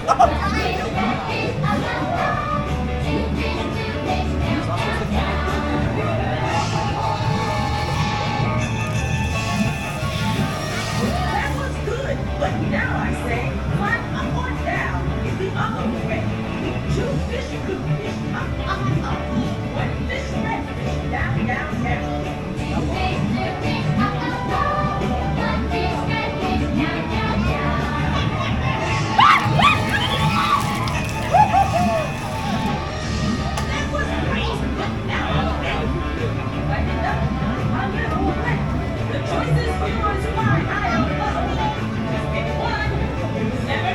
That was good, but now I say, climb up or down is the other way. Two fish, blue fish, up, up, up. One fish, red fish, down, down, down. That was great, but now I say, wind it up, a little wet. The choice is yours, fly high or low. Just pick one, you never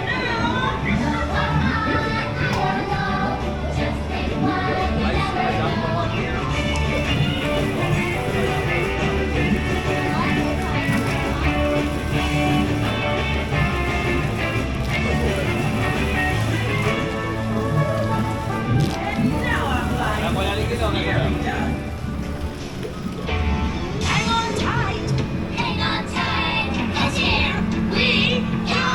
And now I'm flying. Nearly done. Hang on tight. Hang on tight, 'cause here we go!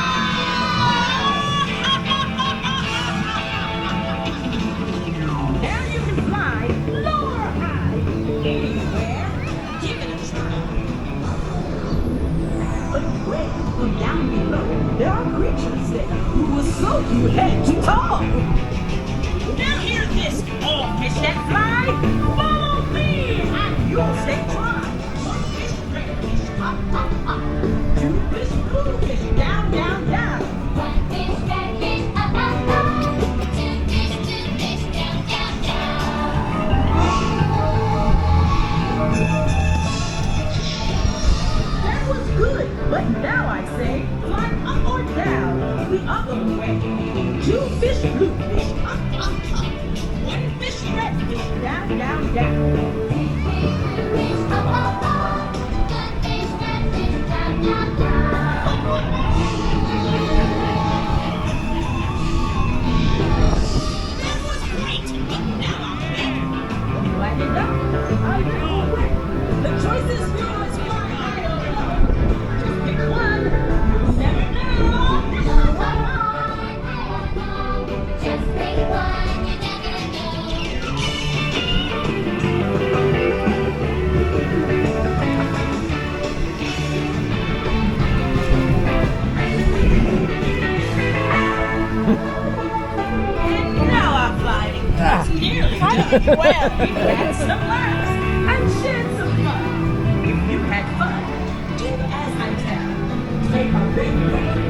Now you can fly low or high. Anywhere. Give it a try. But wait, from down below, there are creatures there who will slow you head to toe. Now hear this, all fish that fly. Follow me, and you'll stay dry. One fish, red fish, up, up, up. Two fish, blue fish, down, down, down. One fish, red fish, up, up, up. Two fish, down, down, down. That was good, but now I say, climb up or down the other way. Two fish, blue fish, up, up, up. One fish, red fish, down, down, down. Fish, up, up, up. One fish, red fish, down, down, down. That was great, but now I'm ready. Wind it up, a little wet. The choice is yours, fly high or low. Just pick one, you never know. Just pick one, you never know. And now I'm flying. It's nearly done. Well, we've had some laughs and shared some fun. If you had fun, do as I tell. Take a big breath